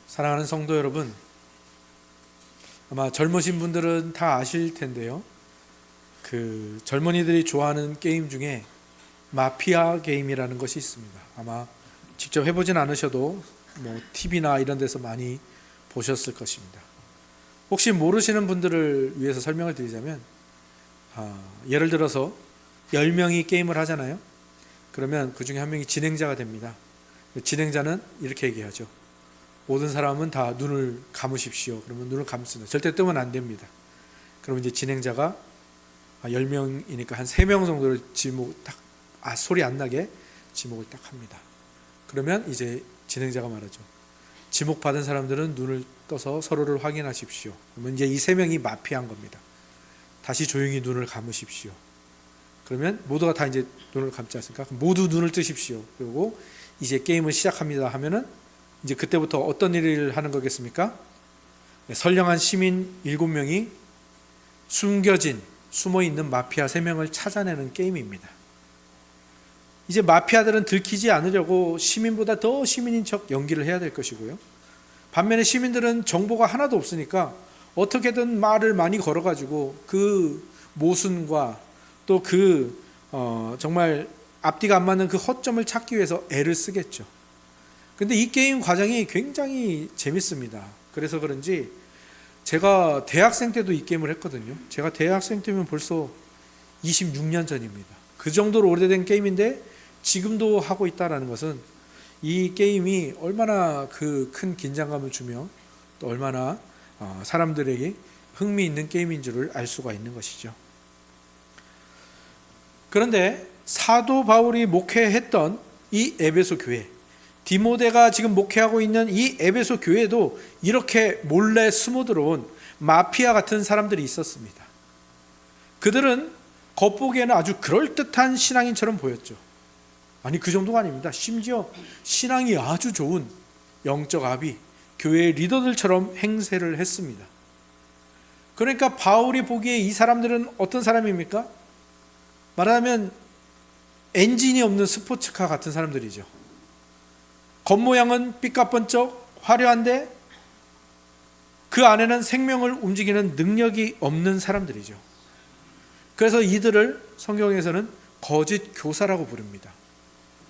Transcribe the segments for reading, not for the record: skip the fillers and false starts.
사랑하는 성도 여러분, 아마 젊으신 분들은 다 아실 텐데요. 그 젊은이들이 좋아하는 게임 중에 마피아 게임이라는 것이 있습니다. 아마 직접 해보진 않으셔도 뭐 TV나 이런 데서 많이 보셨을 것입니다. 혹시 모르시는 분들을 위해서 설명을 드리자면, 예를 들어서 10명이 게임을 하잖아요. 그러면 그 중에 한 명이 진행자가 됩니다. 진행자는 이렇게 얘기하죠. 모든 사람은 다 눈을 감으십시오. 그러면 눈을 감습니다. 절대 뜨면 안 됩니다. 그러면 이제 진행자가 10명이니까 한 3명 정도를 지목 딱, 소리 안 나게 지목을 딱 합니다. 그러면 이제 진행자가 말하죠. 지목 받은 사람들은 눈을 떠서 서로를 확인하십시오. 그러면 이제 이 3명이 마피아인 겁니다. 다시 조용히 눈을 감으십시오. 그러면 모두가 다 이제 눈을 감지 않습니까? 모두 눈을 뜨십시오. 그리고 이제 게임을 시작합니다 하면은 이제 그때부터 어떤 일을 하는 거겠습니까? 선량한 시민 7명이 숨어있는 마피아 3명을 찾아내는 게임입니다. 이제 마피아들은 들키지 않으려고 시민보다 더 시민인 척 연기를 해야 될 것이고요. 반면에 시민들은 정보가 하나도 없으니까 어떻게든 말을 많이 걸어가지고 그 모순과 또 정말 앞뒤가 안 맞는 그 허점을 찾기 위해서 애를 쓰겠죠. 근데 이 게임 과정이 굉장히 재밌습니다. 그래서 그런지 제가 대학생 때도 이 게임을 했거든요. 제가 대학생 때면 벌써 26년 전입니다. 그 정도로 오래된 게임인데 지금도 하고 있다는 것은 이 게임이 얼마나 그 큰 긴장감을 주며 또 얼마나 사람들에게 흥미있는 게임인 줄을 알 수가 있는 것이죠. 그런데 사도 바울이 목회했던 이 에베소 교회, 디모데가 지금 목회하고 있는 이 에베소 교회에도 이렇게 몰래 숨어 들어온 마피아 같은 사람들이 있었습니다. 그들은 겉보기에는 아주 그럴듯한 신앙인처럼 보였죠. 아니, 그 정도가 아닙니다. 심지어 신앙이 아주 좋은 영적 아비, 교회의 리더들처럼 행세를 했습니다. 그러니까 바울이 보기에 이 사람들은 어떤 사람입니까? 말하자면 엔진이 없는 스포츠카 같은 사람들이죠. 겉모양은 삐까뻔쩍 화려한데 그 안에는 생명을 움직이는 능력이 없는 사람들이죠. 그래서 이들을 성경에서는 거짓 교사라고 부릅니다.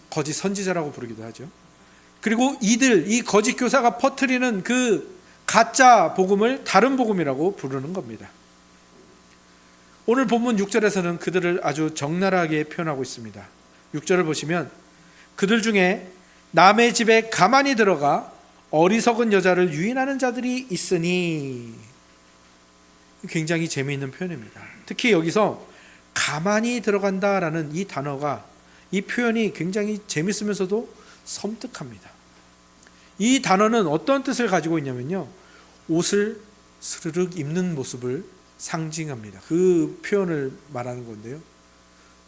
거짓 선지자라고 부르기도 하죠. 그리고 이 거짓 교사가 퍼뜨리는 그 가짜 복음을 다른 복음이라고 부르는 겁니다. 오늘 본문 6절에서는 그들을 아주 적나라하게 표현하고 있습니다. 6절을 보시면 그들 중에 남의 집에 가만히 들어가 어리석은 여자를 유인하는 자들이 있으니, 굉장히 재미있는 표현입니다. 특히 여기서 가만히 들어간다라는 이 단어가, 이 표현이 굉장히 재밌으면서도 섬뜩합니다. 이 단어는 어떤 뜻을 가지고 있냐면요, 옷을 스르륵 입는 모습을 상징합니다. 그 표현을 말하는 건데요.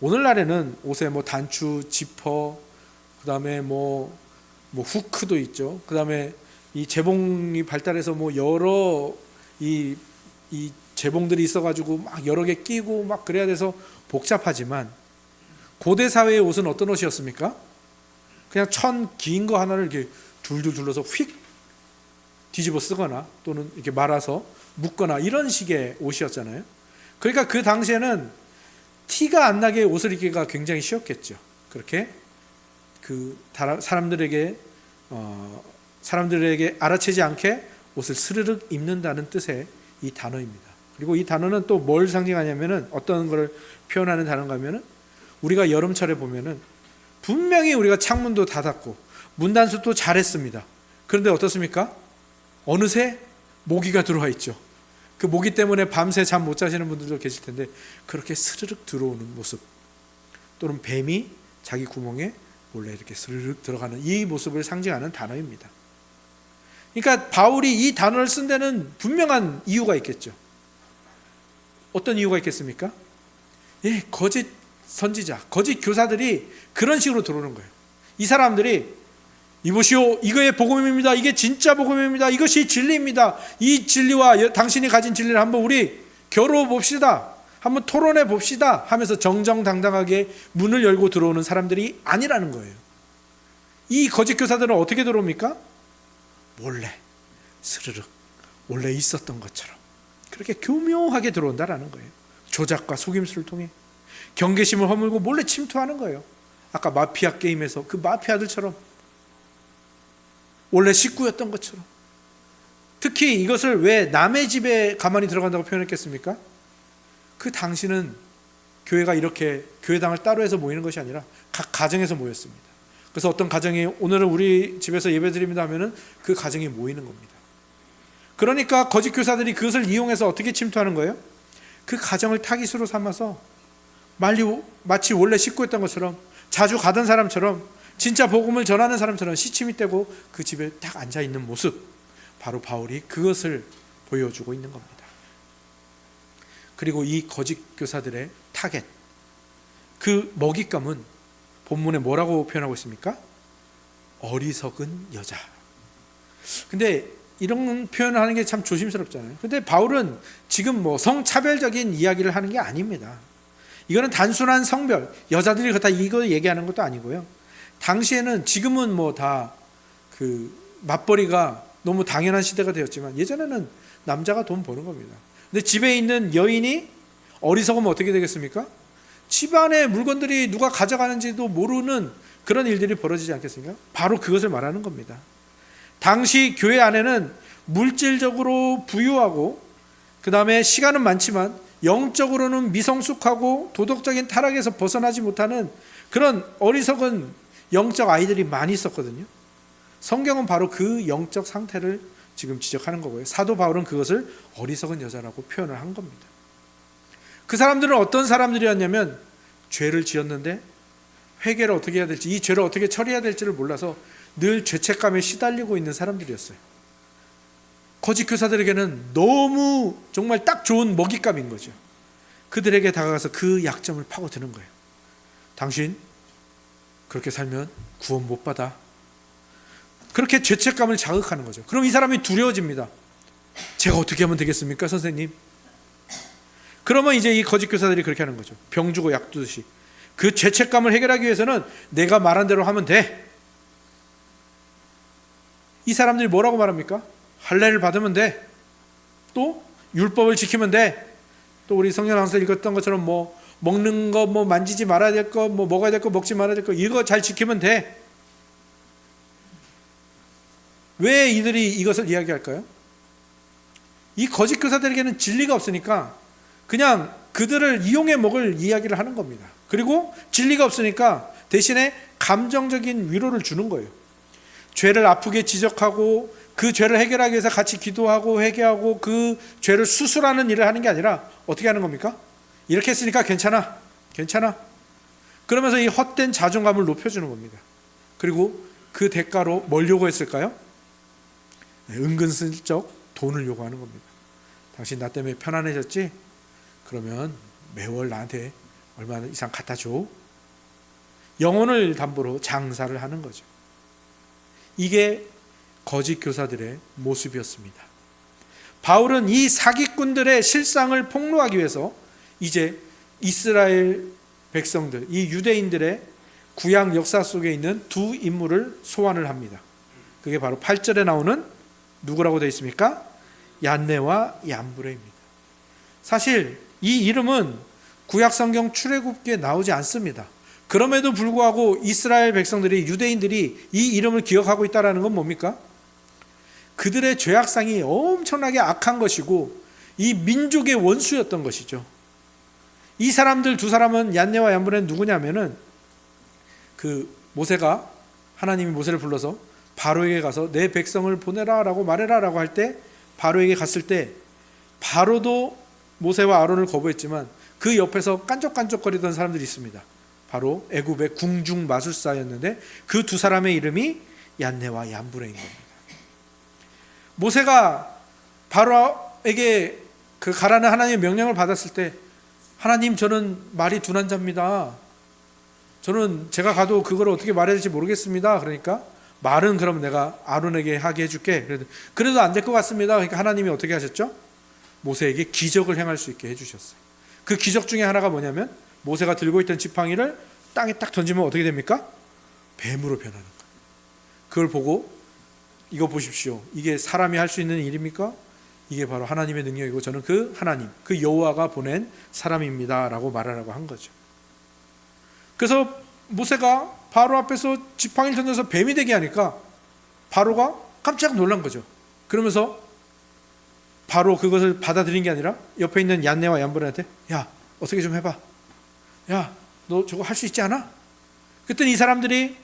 오늘날에는 옷에 뭐 단추, 지퍼, 그 다음에 뭐 후크도 있죠. 그 다음에 이 재봉이 발달해서 뭐 여러 이 재봉들이 있어가지고 막 여러 개 끼고 막 그래야 돼서 복잡하지만, 고대 사회의 옷은 어떤 옷이었습니까? 그냥 천 긴 거 하나를 이렇게 둘둘 둘러서 휙 뒤집어 쓰거나 또는 이렇게 말아서 묶거나 이런 식의 옷이었잖아요. 그러니까 그 당시에는 티가 안 나게 옷을 입기가 굉장히 쉬웠겠죠. 그렇게 사람들에게 알아채지 않게 옷을 스르륵 입는다는 뜻의 이 단어입니다. 그리고 이 단어는 또 뭘 상징하냐면은, 어떤 걸 표현하는 단어인가 하면은, 우리가 여름철에 보면은 분명히 우리가 창문도 닫았고 문단속도 잘했습니다. 그런데 어떻습니까? 어느새 모기가 들어와 있죠. 그 모기 때문에 밤새 잠 못 자시는 분들도 계실 텐데, 그렇게 스르륵 들어오는 모습, 또는 뱀이 자기 구멍에 몰래 이렇게 스르륵 들어가는 이 모습을 상징하는 단어입니다. 그러니까 바울이 이 단어를 쓴 데는 분명한 이유가 있겠죠. 어떤 이유가 있겠습니까? 거짓 선지자, 거짓 교사들이 그런 식으로 들어오는 거예요. 이 사람들이 이보시오, 이거의 복음입니다. 이게 진짜 복음입니다. 이것이 진리입니다. 이 진리와 당신이 가진 진리를 한번 우리 겨루어 봅시다. 한번 토론해 봅시다 하면서 정정당당하게 문을 열고 들어오는 사람들이 아니라는 거예요. 이 거짓 교사들은 어떻게 들어옵니까? 몰래 스르륵 원래 있었던 것처럼 그렇게 교묘하게 들어온다라는 거예요. 조작과 속임수를 통해 경계심을 허물고 몰래 침투하는 거예요. 아까 마피아 게임에서 그 마피아들처럼 원래 식구였던 것처럼. 특히 이것을 왜 남의 집에 가만히 들어간다고 표현했겠습니까? 그 당시는 교회가 이렇게 교회당을 따로 해서 모이는 것이 아니라 각 가정에서 모였습니다. 그래서 어떤 가정이 오늘은 우리 집에서 예배드립니다 하면은 그 가정이 모이는 겁니다. 그러니까 거짓 교사들이 그것을 이용해서 어떻게 침투하는 거예요? 그 가정을 타깃으로 삼아서 마치 원래 식구였던 것처럼 자주 가던 사람처럼 진짜 복음을 전하는 사람처럼 시침이 떼고 그 집에 딱 앉아있는 모습, 바로 바울이 그것을 보여주고 있는 겁니다. 그리고 이 거짓 교사들의 타겟, 그 먹잇감은 본문에 뭐라고 표현하고 있습니까? 어리석은 여자. 근데 이런 표현을 하는 게 참 조심스럽잖아요. 근데 바울은 지금 성차별적인 이야기를 하는 게 아닙니다. 이거는 단순한 성별, 여자들이 다 이거 얘기하는 것도 아니고요. 당시에는 지금은 다 그 맞벌이가 너무 당연한 시대가 되었지만 예전에는 남자가 돈 버는 겁니다. 근데 집에 있는 여인이 어리석으면 어떻게 되겠습니까? 집안의 물건들이 누가 가져가는지도 모르는 그런 일들이 벌어지지 않겠습니까? 바로 그것을 말하는 겁니다. 당시 교회 안에는 물질적으로 부유하고 그 다음에 시간은 많지만 영적으로는 미성숙하고 도덕적인 타락에서 벗어나지 못하는 그런 어리석은 영적 아이들이 많이 있었거든요. 성경은 바로 그 영적 상태를 지금 지적하는 거고요. 사도 바울은 그것을 어리석은 여자라고 표현을 한 겁니다. 그 사람들은 어떤 사람들이었냐면 죄를 지었는데 회개를 어떻게 해야 될지, 이 죄를 어떻게 처리해야 될지를 몰라서 늘 죄책감에 시달리고 있는 사람들이었어요. 거짓 교사들에게는 너무 정말 딱 좋은 먹잇감인 거죠. 그들에게 다가가서 그 약점을 파고드는 거예요. 당신 그렇게 살면 구원 못 받아. 그렇게 죄책감을 자극하는 거죠. 그럼 이 사람이 두려워집니다. 제가 어떻게 하면 되겠습니까, 선생님? 그러면 이제 이 거짓 교사들이 그렇게 하는 거죠. 병 주고 약 두듯이. 그 죄책감을 해결하기 위해서는 내가 말한 대로 하면 돼. 이 사람들이 뭐라고 말합니까? 할례를 받으면 돼. 또 율법을 지키면 돼. 또 우리 성경 항서 읽었던 것처럼 먹는 거 만지지 말아야 될 거, 먹어야 될 거, 먹지 말아야 될 거, 이거 잘 지키면 돼. 왜 이들이 이것을 이야기할까요? 이 거짓 교사들에게는 진리가 없으니까 그냥 그들을 이용해 먹을 이야기를 하는 겁니다. 그리고 진리가 없으니까 대신에 감정적인 위로를 주는 거예요. 죄를 아프게 지적하고 그 죄를 해결하기 위해서 같이 기도하고 회개하고 그 죄를 수술하는 일을 하는 게 아니라 어떻게 하는 겁니까? 이렇게 했으니까 괜찮아. 그러면서 이 헛된 자존감을 높여주는 겁니다. 그리고 그 대가로 뭘 요구했을까요? 은근슬쩍 돈을 요구하는 겁니다. 당신 나 때문에 편안해졌지? 그러면 매월 나한테 얼마 이상 갖다 줘. 영혼을 담보로 장사를 하는 거죠. 이게 거짓 교사들의 모습이었습니다. 바울은 이 사기꾼들의 실상을 폭로하기 위해서 이제 이스라엘 백성들, 이 유대인들의 구약 역사 속에 있는 두 인물을 소환을 합니다. 그게 바로 8절에 나오는 누구라고 되어 있습니까? 얀네와 얀브레입니다. 사실 이 이름은 구약 성경 출애굽기에 나오지 않습니다. 그럼에도 불구하고 이스라엘 백성들이, 유대인들이 이 이름을 기억하고 있다는 건 뭡니까? 그들의 죄악상이 엄청나게 악한 것이고 이 민족의 원수였던 것이죠. 이 사람들 두 사람은, 얀네와 얀브레는 누구냐면은 모세가, 하나님이 모세를 불러서 바로에게 가서 내 백성을 보내라 라고 말해라 라고 할 때, 바로에게 갔을 때 바로도 모세와 아론을 거부했지만 그 옆에서 깐족깐족거리던 사람들이 있습니다. 바로 애굽의 궁중 마술사였는데 그 두 사람의 이름이 얀네와 얀브레인 겁니다. 모세가 바로에게 가라는 하나님의 명령을 받았을 때, 하나님, 저는 말이 둔한 자입니다. 저는 제가 가도 그걸 어떻게 말해야 될지 모르겠습니다. 그러니까 말은 그럼 내가 아론에게 하게 해줄게. 그래도 안 될 것 같습니다. 그러니까 하나님이 어떻게 하셨죠? 모세에게 기적을 행할 수 있게 해주셨어요. 그 기적 중에 하나가 뭐냐면, 모세가 들고 있던 지팡이를 땅에 딱 던지면 어떻게 됩니까? 뱀으로 변하는 거예요. 그걸 보고 이거 보십시오. 이게 사람이 할 수 있는 일입니까? 이게 바로 하나님의 능력이고 저는 그 하나님, 그 여호와가 보낸 사람입니다라고 말하라고 한 거죠. 그래서 모세가 바로 앞에서 지팡이를 던져서 뱀이 되게 하니까 바로가 깜짝 놀란 거죠. 그러면서 바로 그것을 받아들인 게 아니라 옆에 있는 얀네와 얀브레한테 야 어떻게 좀 해봐. 야 너 저거 할 수 있지 않아? 그랬더니 이 사람들이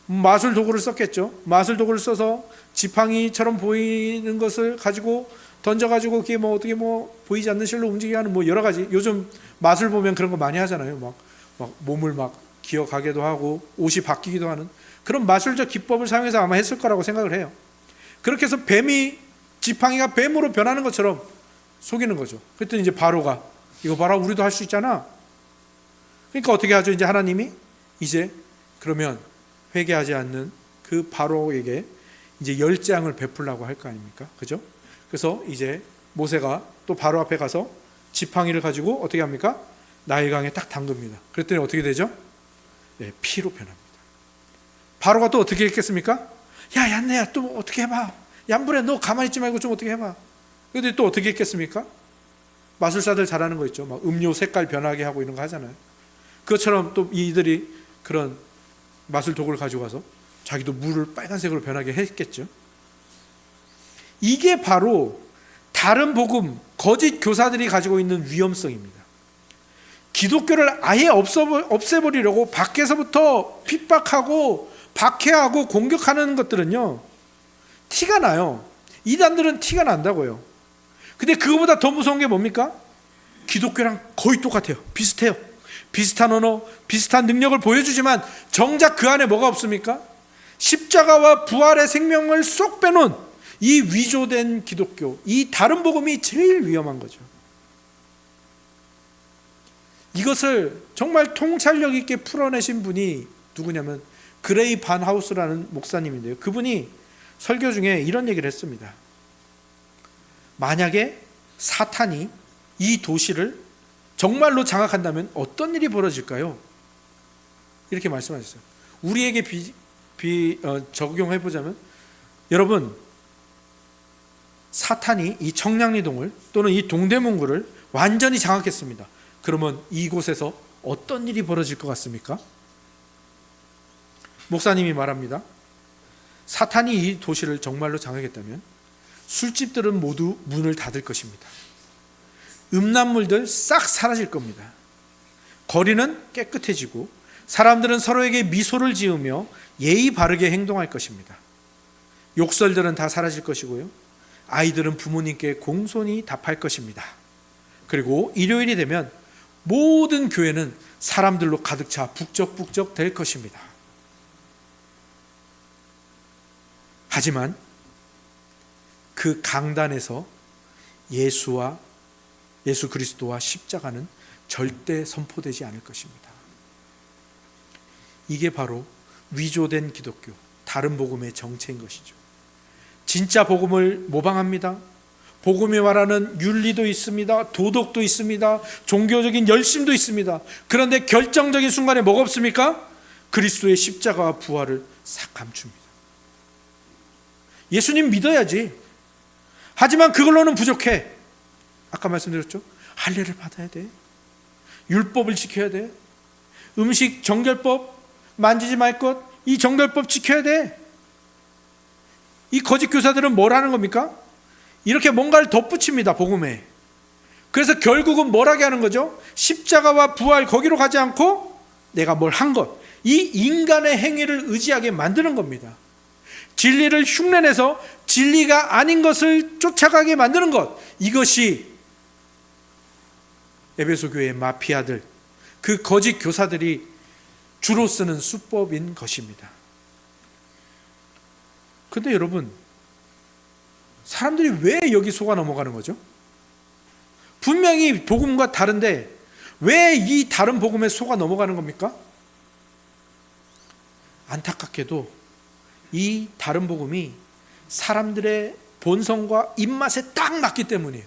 마술 도구를 썼겠죠. 마술 도구를 써서 지팡이처럼 보이는 것을 가지고 던져가지고 그게 뭐 어떻게 뭐 보이지 않는 실로 움직이게 하는 뭐 여러 가지, 요즘 마술 보면 그런 거 많이 하잖아요. 막 몸을 막 기어가게도 하고 옷이 바뀌기도 하는 그런 마술적 기법을 사용해서 아마 했을 거라고 생각을 해요. 그렇게 해서 지팡이가 뱀으로 변하는 것처럼 속이는 거죠. 그랬더니 이제 바로가 이거 봐라 우리도 할 수 있잖아. 그러니까 어떻게 하죠? 이제 하나님이 이제 그러면 회개하지 않는 그 바로에게 이제 10장을 베풀라고 할 거 아닙니까? 그죠? 그래서 이제 모세가 또 바로 앞에 가서 지팡이를 가지고 어떻게 합니까? 나일강에 딱 담급니다. 그랬더니 어떻게 되죠? 네, 피로 변합니다. 바로가 또 어떻게 했겠습니까? 야 얀네야 또 어떻게 해봐. 얀브레 너 가만히 있지 말고 좀 어떻게 해봐. 그런데 또 어떻게 했겠습니까? 마술사들 잘하는 거 있죠. 막 음료 색깔 변하게 하고 이런 거 하잖아요. 그것처럼 또 이들이 그런 마술 도구를 가지고 가서 자기도 물을 빨간색으로 변하게 했겠죠. 이게 바로 다른 복음, 거짓 교사들이 가지고 있는 위험성입니다. 기독교를 아예 없애버리려고 밖에서부터 핍박하고 박해하고 공격하는 것들은요 티가 나요. 이단들은 티가 난다고요. 근데 그거보다 더 무서운 게 뭡니까? 기독교랑 거의 똑같아요. 비슷해요. 비슷한 언어, 비슷한 능력을 보여주지만 정작 그 안에 뭐가 없습니까? 십자가와 부활의 생명을 쏙 빼놓은 이 위조된 기독교, 이 다른 복음이 제일 위험한 거죠. 이것을 정말 통찰력 있게 풀어내신 분이 누구냐면 그레이 반 하우스라는 목사님인데요. 그분이 설교 중에 이런 얘기를 했습니다. 만약에 사탄이 이 도시를 정말로 장악한다면 어떤 일이 벌어질까요? 이렇게 말씀하셨어요. 우리에게 적용해보자면 여러분 사탄이 이 청량리동을 또는 이 동대문구를 완전히 장악했습니다. 그러면 이곳에서 어떤 일이 벌어질 것 같습니까? 목사님이 말합니다. 사탄이 이 도시를 정말로 장악했다면 술집들은 모두 문을 닫을 것입니다. 음란물들 싹 사라질 겁니다. 거리는 깨끗해지고 사람들은 서로에게 미소를 지으며 예의 바르게 행동할 것입니다. 욕설들은 다 사라질 것이고요. 아이들은 부모님께 공손히 답할 것입니다. 그리고 일요일이 되면 모든 교회는 사람들로 가득 차 북적북적 될 것입니다. 하지만 그 강단에서 예수 그리스도와 십자가는 절대 선포되지 않을 것입니다. 이게 바로 위조된 기독교, 다른 복음의 정체인 것이죠. 진짜 복음을 모방합니다. 복음이 말하는 윤리도 있습니다. 도덕도 있습니다. 종교적인 열심도 있습니다. 그런데 결정적인 순간에 뭐가 없습니까? 그리스도의 십자가와 부활을 싹 감춥니다. 예수님 믿어야지. 하지만 그걸로는 부족해. 아까 말씀드렸죠? 할례를 받아야 돼. 율법을 지켜야 돼. 음식 정결법 만지지 말 것, 이 정결법 지켜야 돼. 이 거짓 교사들은 뭘 하는 겁니까? 이렇게 뭔가를 덧붙입니다. 복음에. 그래서 결국은 뭘 하게 하는 거죠? 십자가와 부활 거기로 가지 않고 내가 뭘 한 것, 이 인간의 행위를 의지하게 만드는 겁니다. 진리를 흉내내서 진리가 아닌 것을 쫓아가게 만드는 것, 이것이 에베소 교회의 마피아들, 그 거짓 교사들이 주로 쓰는 수법인 것입니다. 그런데 여러분, 사람들이 왜 여기 속아 넘어가는 거죠? 분명히 복음과 다른데 왜 이 다른 복음에 속아 넘어가는 겁니까? 안타깝게도 이 다른 복음이 사람들의 본성과 입맛에 딱 맞기 때문이에요.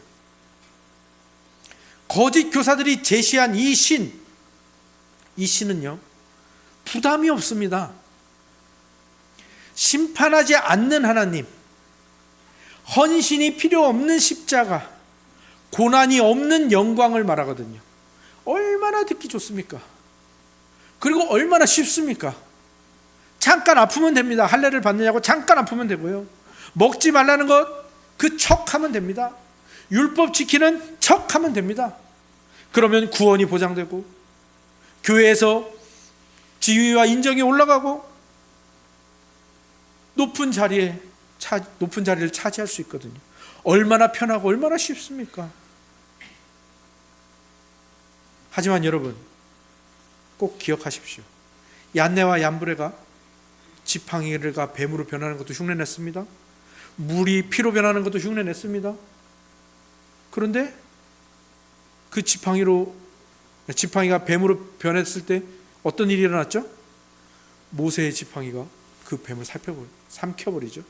거짓 교사들이 제시한 이 신은요 부담이 없습니다. 심판하지 않는 하나님, 헌신이 필요 없는 십자가, 고난이 없는 영광을 말하거든요. 얼마나 듣기 좋습니까? 그리고 얼마나 쉽습니까? 잠깐 아프면 됩니다. 할례를 받느냐고 잠깐 아프면 되고요. 먹지 말라는 것 그 척하면 됩니다. 율법 지키는 척하면 됩니다. 그러면 구원이 보장되고 교회에서 지위와 인정이 올라가고 높은 자리를 차지할 수 있거든요. 얼마나 편하고 얼마나 쉽습니까? 하지만 여러분 꼭 기억하십시오. 얀네와 얀브레가 지팡이가 뱀으로 변하는 것도 흉내냈습니다. 물이 피로 변하는 것도 흉내냈습니다. 그런데 그 지팡이가 뱀으로 변했을 때 어떤 일이 일어났죠? 모세의 지팡이가 그 뱀을 삼켜버리죠.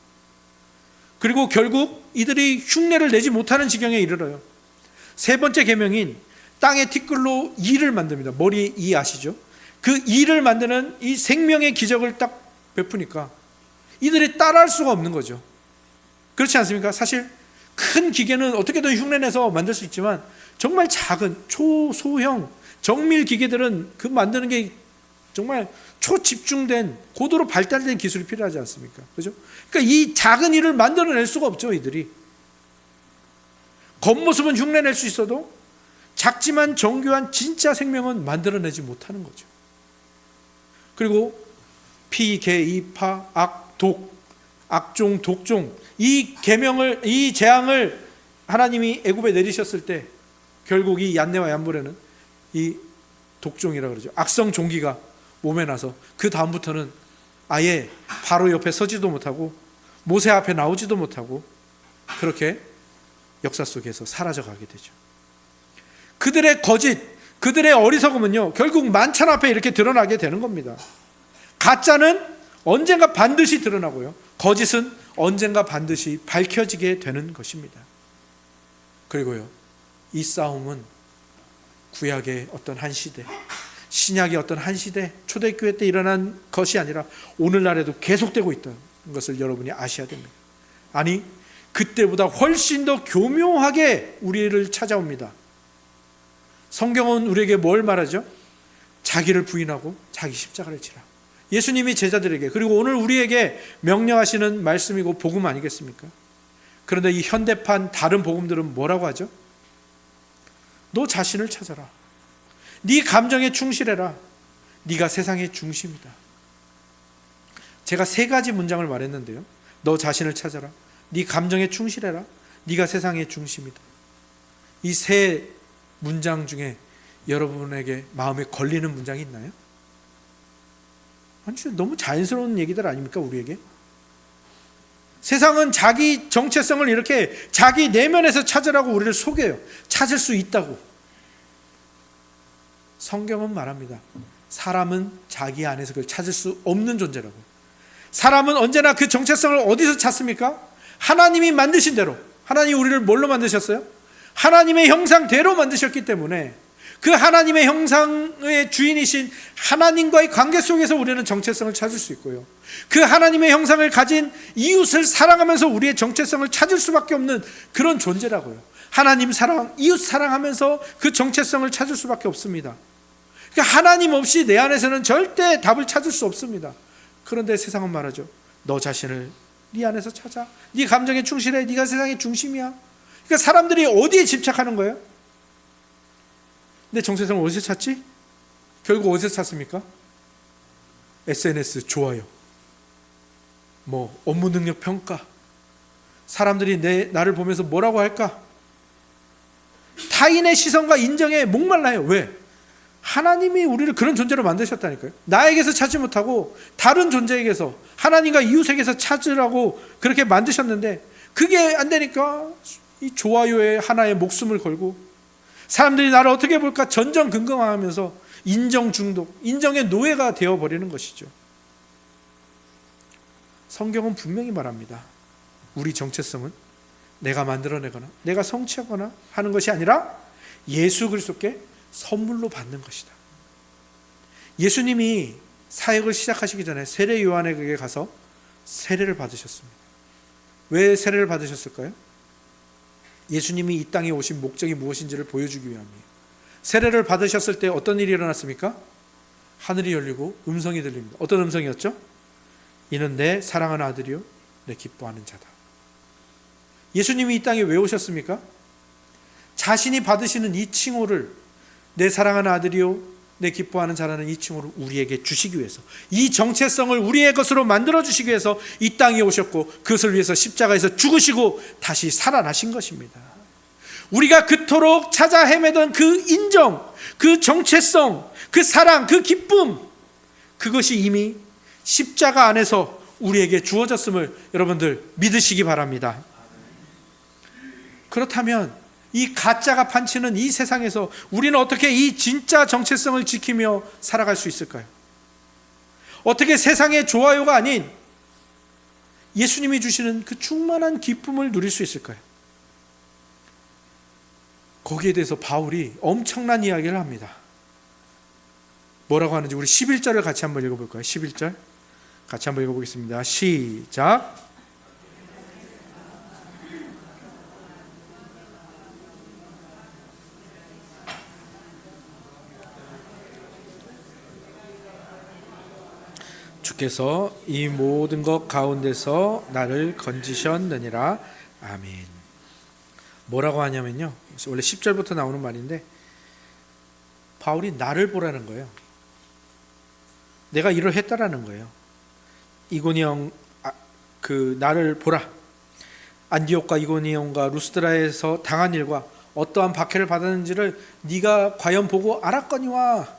그리고 결국 이들이 흉내를 내지 못하는 지경에 이르러요. 세 번째 계명인 땅의 티끌로 이를 만듭니다. 머리에 이 아시죠? 그 이를 만드는 이 생명의 기적을 딱 베푸니까 이들이 따라할 수가 없는 거죠. 그렇지 않습니까? 사실 큰 기계는 어떻게든 흉내내서 만들 수 있지만 정말 작은 초소형 정밀 기계들은 그 만드는 게 정말 초집중된 고도로 발달된 기술이 필요하지 않습니까? 그죠? 그러니까 이 작은 일을 만들어낼 수가 없죠. 이들이 겉모습은 흉내낼 수 있어도 작지만 정교한 진짜 생명은 만들어내지 못하는 거죠. 그리고 피, 개, 이파, 악, 독, 악종, 독종 이 계명을 이 재앙을 하나님이 애굽에 내리셨을 때 결국 이 얀네와 얀브레는 이 독종이라 그러죠. 악성 종기가 몸에 나서 그 다음부터는 아예 바로 옆에 서지도 못하고 모세 앞에 나오지도 못하고 그렇게 역사 속에서 사라져가게 되죠. 그들의 거짓, 그들의 어리석음은요 결국 만찬 앞에 이렇게 드러나게 되는 겁니다. 가짜는 언젠가 반드시 드러나고요, 거짓은 언젠가 반드시 밝혀지게 되는 것입니다. 그리고요, 이 싸움은 구약의 어떤 한 시대, 신약의 어떤 한 시대, 초대교회 때 일어난 것이 아니라 오늘날에도 계속되고 있다는 것을 여러분이 아셔야 됩니다. 아니, 그때보다 훨씬 더 교묘하게 우리를 찾아옵니다. 성경은 우리에게 뭘 말하죠? 자기를 부인하고 자기 십자가를 지라. 예수님이 제자들에게, 그리고 오늘 우리에게 명령하시는 말씀이고 복음 아니겠습니까? 그런데 이 현대판 다른 복음들은 뭐라고 하죠? 너 자신을 찾아라. 네 감정에 충실해라. 네가 세상의 중심이다. 제가 세 가지 문장을 말했는데요. 너 자신을 찾아라. 네 감정에 충실해라. 네가 세상의 중심이다. 이 세 문장 중에 여러분에게 마음에 걸리는 문장이 있나요? 아니, 너무 자연스러운 얘기들 아닙니까, 우리에게? 세상은 자기 정체성을 이렇게 자기 내면에서 찾으라고 우리를 속여요. 찾을 수 있다고. 성경은 말합니다. 사람은 자기 안에서 그걸 찾을 수 없는 존재라고. 사람은 언제나 그 정체성을 어디서 찾습니까? 하나님이 만드신 대로. 하나님이 우리를 뭘로 만드셨어요? 하나님의 형상대로 만드셨기 때문에 그 하나님의 형상의 주인이신 하나님과의 관계 속에서 우리는 정체성을 찾을 수 있고요, 그 하나님의 형상을 가진 이웃을 사랑하면서 우리의 정체성을 찾을 수밖에 없는 그런 존재라고요. 하나님 사랑, 이웃 사랑하면서 그 정체성을 찾을 수밖에 없습니다. 그러니까 하나님 없이 내 안에서는 절대 답을 찾을 수 없습니다. 그런데 세상은 말하죠. 너 자신을 네 안에서 찾아. 네 감정에 충실해. 네가 세상의 중심이야. 그러니까 사람들이 어디에 집착하는 거예요? 내 정체성을 어디서 찾지? 결국 어디서 찾습니까? SNS 좋아요, 뭐 업무 능력 평가, 사람들이 나를 보면서 뭐라고 할까? 타인의 시선과 인정에 목말라요. 왜? 하나님이 우리를 그런 존재로 만드셨다니까요. 나에게서 찾지 못하고 다른 존재에게서, 하나님과 이웃에게서 찾으라고 그렇게 만드셨는데 그게 안 되니까 이 좋아요에 하나의 목숨을 걸고 사람들이 나를 어떻게 볼까 전전긍긍하면서 인정 중독, 인정의 노예가 되어버리는 것이죠. 성경은 분명히 말합니다. 우리 정체성은 내가 만들어내거나 내가 성취하거나 하는 것이 아니라 예수 그리스도께 선물로 받는 것이다. 예수님이 사역을 시작하시기 전에 세례 요한에게 가서 세례를 받으셨습니다. 왜 세례를 받으셨을까요? 예수님이 이 땅에 오신 목적이 무엇인지를 보여주기 위함이에요. 세례를 받으셨을 때 어떤 일이 일어났습니까? 하늘이 열리고 음성이 들립니다. 어떤 음성이었죠? 이는 내 사랑하는 아들이요 내 기뻐하는 자다. 예수님이 이 땅에 왜 오셨습니까? 자신이 받으시는 이 칭호를, 내 사랑하는 아들이요 내 기뻐하는 자라는 이 칭호를 우리에게 주시기 위해서, 이 정체성을 우리의 것으로 만들어 주시기 위해서 이 땅에 오셨고, 그것을 위해서 십자가에서 죽으시고 다시 살아나신 것입니다. 우리가 그토록 찾아 헤매던 그 인정, 그 정체성, 그 사랑, 그 기쁨, 그것이 이미 십자가 안에서 우리에게 주어졌음을 여러분들 믿으시기 바랍니다. 그렇다면 이 가짜가 판치는 이 세상에서 우리는 어떻게 이 진짜 정체성을 지키며 살아갈 수 있을까요? 어떻게 세상의 좋아요가 아닌 예수님이 주시는 그 충만한 기쁨을 누릴 수 있을까요? 거기에 대해서 바울이 엄청난 이야기를 합니다. 뭐라고 하는지 우리 11절을 같이 한번 읽어볼까요? 11절 같이 한번 읽어보겠습니다. 시작. 주께서 이 모든 것 가운데서 나를 건지셨느니라. 아멘. 뭐라고 하냐면요, 원래 10절부터 나오는 말인데 바울이 나를 보라는 거예요. 내가 이러했다라는 거예요. 이고니온 나를 보라. 안디옥과 이고니온과 루스드라에서 당한 일과 어떠한 박해를 받았는지를 네가 과연 보고 알았거니와.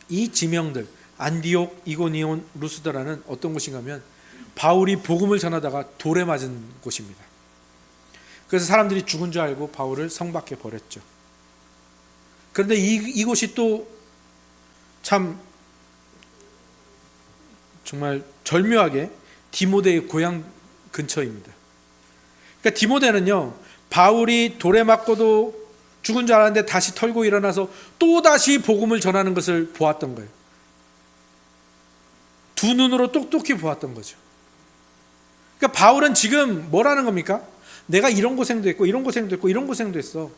이 지명들, 안디옥, 이고니온, 루스드라는 어떤 곳인가 하면 바울이 복음을 전하다가 돌에 맞은 곳입니다. 그래서 사람들이 죽은 줄 알고 바울을 성 밖에 버렸죠. 그런데 이곳이 또 참 정말 절묘하게 디모데의 고향 근처입니다. 그러니까 디모데는요, 바울이 돌에 맞고도 죽은 줄 알았는데 다시 털고 일어나서 또다시 복음을 전하는 것을 보았던 거예요. 두 눈으로 똑똑히 보았던 거죠. 그러니까 바울은 지금 뭐라는 겁니까? 내가 이런 고생도 했고 이런 고생도 했고 이런 고생도 했어.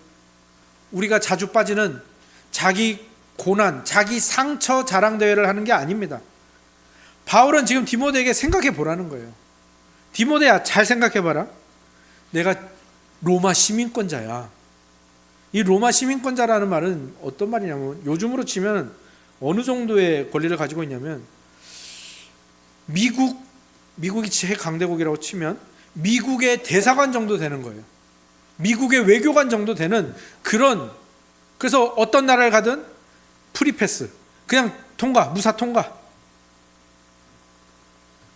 우리가 자주 빠지는 자기 고난, 자기 상처 자랑 대회를 하는 게 아닙니다. 바울은 지금 디모데에게 생각해 보라는 거예요. 디모데야, 잘 생각해 봐라. 내가 로마 시민권자야. 이 로마 시민권자라는 말은 어떤 말이냐면, 요즘으로 치면 어느 정도의 권리를 가지고 있냐면, 미국이 최강대국이라고 치면 미국의 대사관 정도 되는 거예요. 미국의 외교관 정도 되는 그런, 그래서 어떤 나라를 가든 프리패스, 그냥 통과, 무사 통과,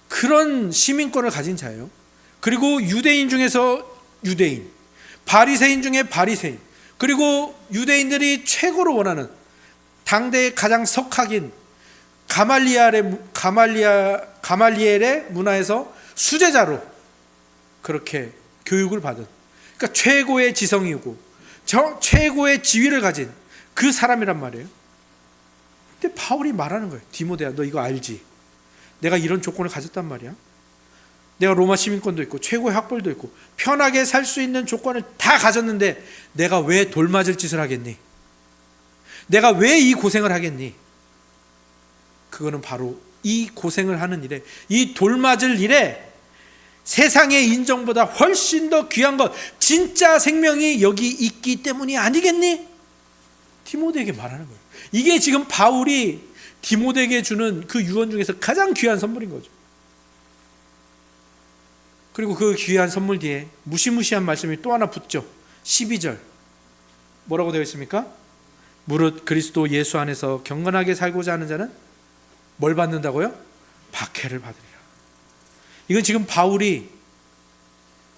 그런 시민권을 가진 자예요. 그리고 유대인 중에서 유대인, 바리새인 중에 바리새인, 그리고 유대인들이 최고로 원하는 당대의 가장 석학인 가말리엘의 문화에서 수제자로 그렇게 교육을 받은, 그러니까 최고의 지성이고 최고의 지위를 가진 그 사람이란 말이에요. 근데 바울이 말하는 거예요. 디모데야, 너 이거 알지? 내가 이런 조건을 가졌단 말이야. 내가 로마 시민권도 있고 최고의 학벌도 있고 편하게 살 수 있는 조건을 다 가졌는데 내가 왜 돌맞을 짓을 하겠니? 내가 왜 이 고생을 하겠니? 그거는 바로 이 고생을 하는 일에, 이 돌맞을 일에 세상의 인정보다 훨씬 더 귀한 것, 진짜 생명이 여기 있기 때문이 아니겠니? 디모데에게 말하는 거예요. 이게 지금 바울이 디모데에게 주는 그 유언 중에서 가장 귀한 선물인 거죠. 그리고 그 귀한 선물 뒤에 무시무시한 말씀이 또 하나 붙죠. 12절 뭐라고 되어 있습니까? 무릇 그리스도 예수 안에서 경건하게 살고자 하는 자는 뭘 받는다고요? 박해를 받으리라. 이건 지금 바울이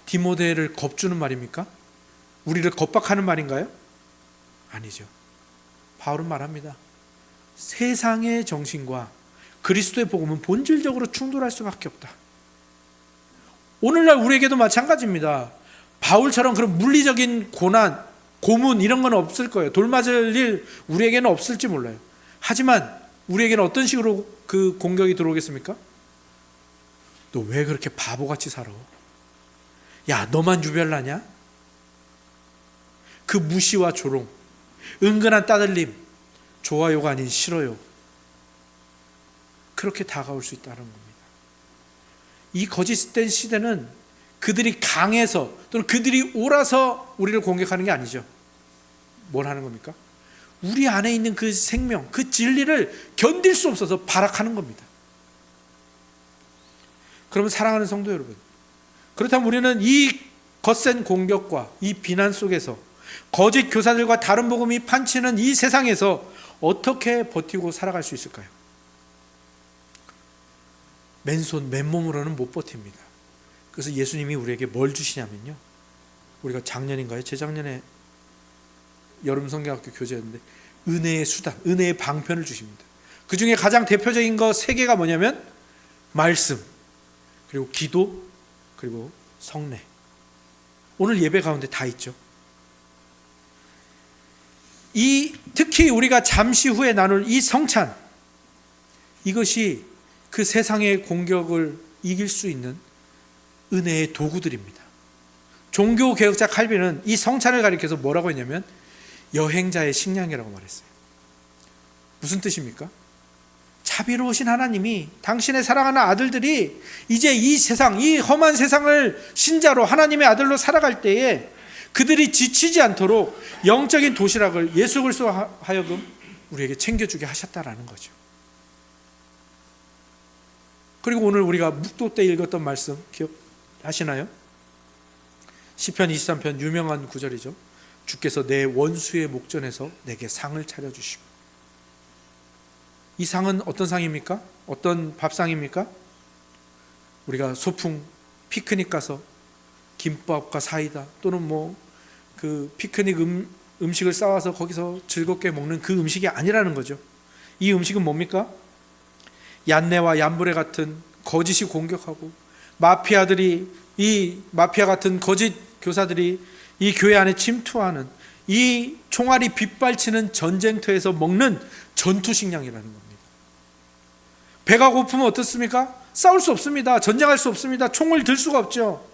디모데를 겁주는 말입니까? 우리를 겁박하는 말인가요? 아니죠. 바울은 말합니다. 세상의 정신과 그리스도의 복음은 본질적으로 충돌할 수밖에 없다. 오늘날 우리에게도 마찬가지입니다. 바울처럼 그런 물리적인 고난, 고문 이런 건 없을 거예요. 돌맞을 일 우리에게는 없을지 몰라요. 하지만 우리에게는 어떤 식으로 그 공격이 들어오겠습니까? 너 왜 그렇게 바보같이 살아? 야, 너만 유별나냐? 그 무시와 조롱, 은근한 따돌림, 좋아요가 아닌 싫어요, 그렇게 다가올 수 있다는 겁니다. 이 거짓된 시대는 그들이 강해서 또는 그들이 옳아서 우리를 공격하는 게 아니죠. 뭘 하는 겁니까? 우리 안에 있는 그 생명, 그 진리를 견딜 수 없어서 발악하는 겁니다. 그러면 사랑하는 성도 여러분, 그렇다면 우리는 이 거센 공격과 이 비난 속에서 거짓 교사들과 다른 복음이 판치는 이 세상에서 어떻게 버티고 살아갈 수 있을까요? 맨손 맨몸으로는 못 버팁니다. 그래서 예수님이 우리에게 뭘 주시냐면요, 우리가 작년인가요? 재작년에 여름 성경학교 교재였는데 은혜의 수단, 은혜의 방편을 주십니다. 그 중에 가장 대표적인 거 3개가 뭐냐면 말씀, 그리고 기도, 그리고 성례. 오늘 예배 가운데 다 있죠. 특히 우리가 잠시 후에 나눌 이 성찬, 이것이 그 세상의 공격을 이길 수 있는 은혜의 도구들입니다. 종교개혁자 칼빈은 이 성찬을 가리켜서 뭐라고 했냐면 여행자의 식량이라고 말했어요. 무슨 뜻입니까? 자비로우신 하나님이 당신의 사랑하는 아들들이 이제 이 세상, 이 험한 세상을 신자로 하나님의 아들로 살아갈 때에 그들이 지치지 않도록 영적인 도시락을 예수 그리스도 하여금 우리에게 챙겨주게 하셨다라는 거죠. 그리고 오늘 우리가 묵도 때 읽었던 말씀 기억하시나요? 시편 23편 유명한 구절이죠. 주께서 내 원수의 목전에서 내게 상을 차려주시고. 이 상은 어떤 상입니까? 어떤 밥상입니까? 우리가 소풍, 피크닉 가서 김밥과 사이다 또는 그 피크닉 음식을 싸와서 거기서 즐겁게 먹는 그 음식이 아니라는 거죠. 이 음식은 뭡니까? 얀네와 얀브레 같은 거짓이 공격하고 이 마피아 같은 거짓 교사들이 이 교회 안에 침투하는 이 총알이 빗발치는 전쟁터에서 먹는 전투식량이라는 겁니다. 배가 고프면 어떻습니까? 싸울 수 없습니다. 전쟁할 수 없습니다. 총을 들 수가 없죠.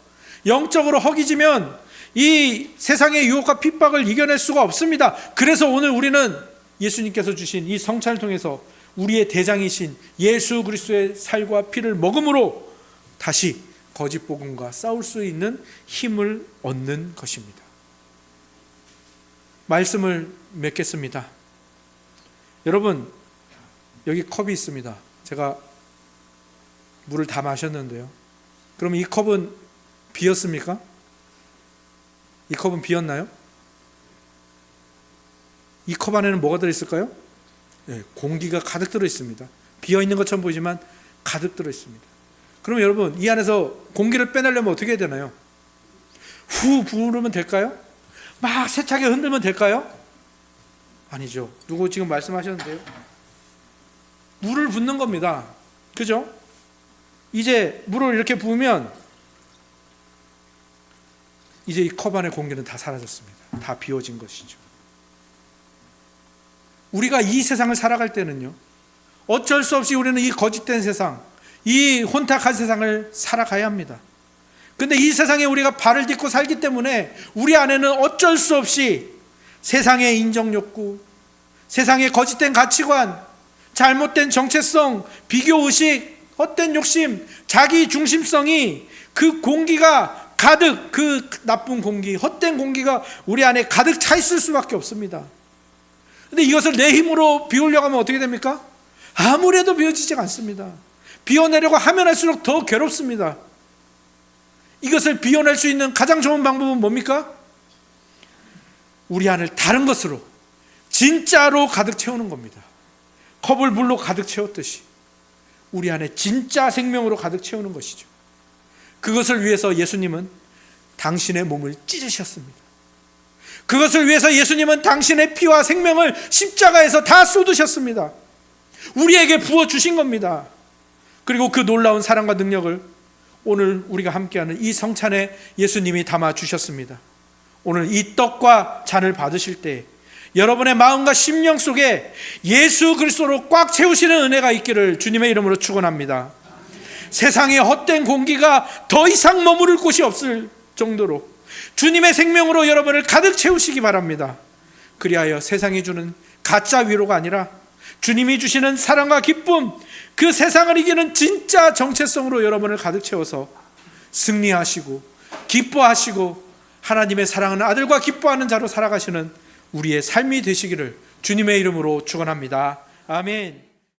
영적으로 허기지면 이 세상의 유혹과 핍박을 이겨낼 수가 없습니다. 그래서 오늘 우리는 예수님께서 주신 이 성찬을 통해서 우리의 대장이신 예수 그리스도의 살과 피를 먹음으로 다시 거짓 복음과 싸울 수 있는 힘을 얻는 것입니다. 말씀을 맺겠습니다. 여러분, 여기 컵이 있습니다. 제가 물을 다 마셨는데요. 그럼 이 컵은 비었습니까? 이 컵은 비었나요? 이 컵 안에는 뭐가 들어있을까요? 네, 공기가 가득 들어있습니다. 비어있는 것처럼 보이지만 가득 들어있습니다. 그럼 여러분, 이 안에서 공기를 빼내려면 어떻게 해야 되나요? 후 부으면 될까요? 막 세차게 흔들면 될까요? 아니죠. 누구 지금 말씀하셨는데요. 물을 붓는 겁니다. 그죠? 이제 물을 이렇게 부으면 이제 이 컵 안의 공기는 다 사라졌습니다. 다 비워진 것이죠. 우리가 이 세상을 살아갈 때는요, 어쩔 수 없이 우리는 이 거짓된 세상, 이 혼탁한 세상을 살아가야 합니다. 근데 이 세상에 우리가 발을 딛고 살기 때문에 우리 안에는 어쩔 수 없이 세상의 인정욕구, 세상의 거짓된 가치관, 잘못된 정체성, 비교의식, 헛된 욕심, 자기 중심성이 그 공기가 가득, 그 나쁜 공기, 헛된 공기가 우리 안에 가득 차 있을 수밖에 없습니다. 근데 이것을 내 힘으로 비우려고 하면 어떻게 됩니까? 아무래도 비워지지 않습니다. 비워내려고 하면 할수록 더 괴롭습니다. 이것을 비워낼 수 있는 가장 좋은 방법은 뭡니까? 우리 안을 다른 것으로, 진짜로 가득 채우는 겁니다. 컵을 물로 가득 채웠듯이 우리 안에 진짜 생명으로 가득 채우는 것이죠. 그것을 위해서 예수님은 당신의 몸을 찢으셨습니다. 그것을 위해서 예수님은 당신의 피와 생명을 십자가에서 다 쏟으셨습니다. 우리에게 부어주신 겁니다. 그리고 그 놀라운 사랑과 능력을 오늘 우리가 함께하는 이 성찬에 예수님이 담아주셨습니다. 오늘 이 떡과 잔을 받으실 때 여러분의 마음과 심령 속에 예수 그리스도로 꽉 채우시는 은혜가 있기를 주님의 이름으로 축원합니다. 세상에 헛된 공기가 더 이상 머무를 곳이 없을 정도로 주님의 생명으로 여러분을 가득 채우시기 바랍니다. 그리하여 세상이 주는 가짜 위로가 아니라 주님이 주시는 사랑과 기쁨, 그 세상을 이기는 진짜 정체성으로 여러분을 가득 채워서 승리하시고 기뻐하시고 하나님의 사랑하는 아들과 기뻐하는 자로 살아가시는 우리의 삶이 되시기를 주님의 이름으로 축원합니다. 아멘.